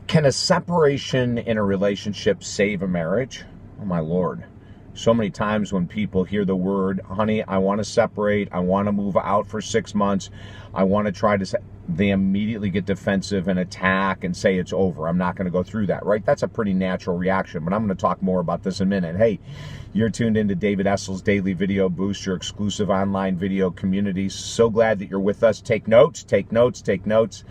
Can a separation in a relationship save a marriage? Oh my Lord. So many times when people hear the word, honey, I want to separate, I want to move out for 6 months, I want to try to, they immediately get defensive and attack and say it's over. I'm not going to go through that, right? That's a pretty natural reaction, but I'm going to talk more about this in a minute. Hey, you're tuned into David Essel's Daily Video Boost, your exclusive online video community. So glad that you're with us. Take notes, take notes, take notes.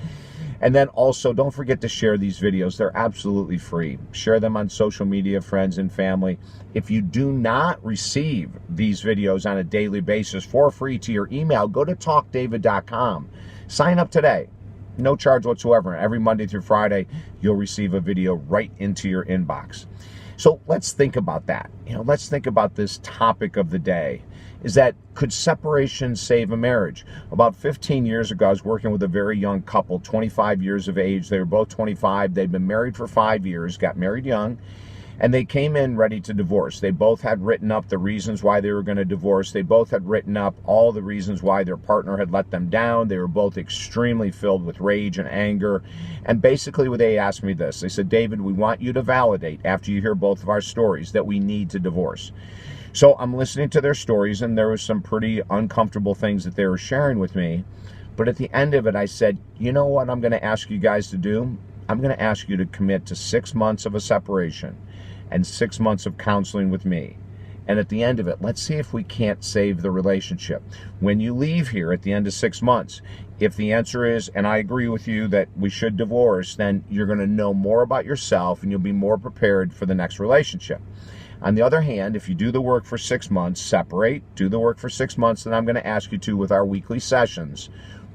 And then also, don't forget to share these videos. They're absolutely free. Share them on social media, friends and family. If you do not receive these videos on a daily basis for free to your email, go to talkdavid.com. Sign up today. No charge whatsoever. Every Monday through Friday, you'll receive a video right into your inbox. So let's think about that. Let's think about this topic of the day. Is that, could separation save a marriage? About 15 years ago, I was working with a very young couple, 25 years of age. They were both 25. They'd been married for 5 years, got married young, and they came in ready to divorce. They both had written up the reasons why they were going to divorce. They both had written up all the reasons why their partner had let them down. They were both extremely filled with rage and anger. And basically they asked me this. They said, David, we want you to validate, after you hear both of our stories, that we need to divorce. So I'm listening to their stories, and there was some pretty uncomfortable things that they were sharing with me. But at the end of it, I said, you know what I'm going to ask you guys to do? I'm going to ask you to commit to 6 months of a separation and 6 months of counseling with me. And at the end of it, let's see if we can't save the relationship. When you leave here at the end of 6 months, if the answer is, and I agree with you, that we should divorce, then you're going to know more about yourself and you'll be more prepared for the next relationship. On the other hand, if you do the work for 6 months, separate, do the work for 6 months, then I'm going to ask you to with our weekly sessions,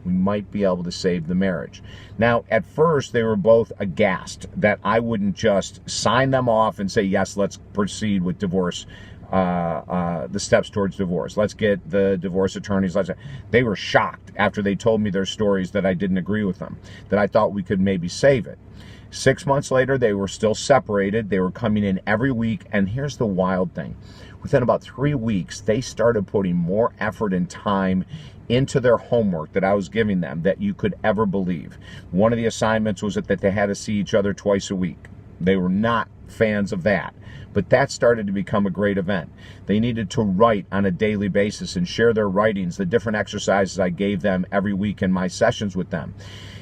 we might be able to save the marriage. Now, at first, they were both aghast that I wouldn't just sign them off and say, yes, let's proceed with divorce, the steps towards divorce. Let's get the divorce attorneys. They were shocked after they told me their stories that I didn't agree with them, that I thought we could maybe save it. 6 months later, they were still separated. They were coming in every week. And here's the wild thing. Within about 3 weeks, they started putting more effort and time into their homework that I was giving them that you could ever believe. One of the assignments was that they had to see each other twice a week. They were not fans of that. But that started to become a great event. They needed to write on a daily basis and share their writings, the different exercises I gave them every week in my sessions with them.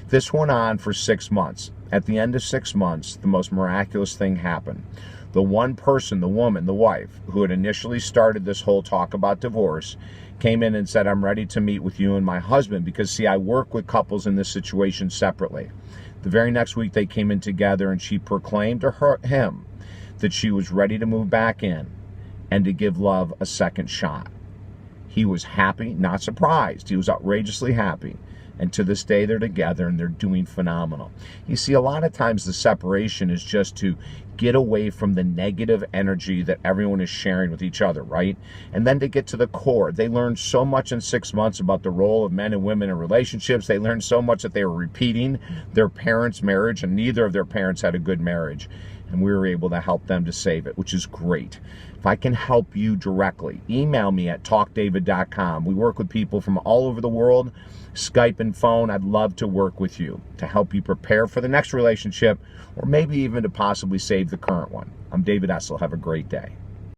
This went on for 6 months. At the end of 6 months, the most miraculous thing happened. The one person, the woman, the wife, who had initially started this whole talk about divorce, came in and said, I'm ready to meet with you and my husband because, see, I work with couples in this situation separately. The very next week, they came in together and she proclaimed to him that she was ready to move back in and to give love a second shot. He was happy, not surprised. He was outrageously happy. And to this day, they're together and they're doing phenomenal. You see, a lot of times the separation is just to get away from the negative energy that everyone is sharing with each other, right? And then to get to the core. They learned so much in 6 months about the role of men and women in relationships. They learned so much that they were repeating their parents' marriage, and neither of their parents had a good marriage. And we were able to help them to save it, which is great. If I can help you directly, email me at talkdavid.com. We work with people from all over the world, Skype and phone. I'd love to work with you to help you prepare for the next relationship, or maybe even to possibly save the current one. I'm David Essel. Have a great day.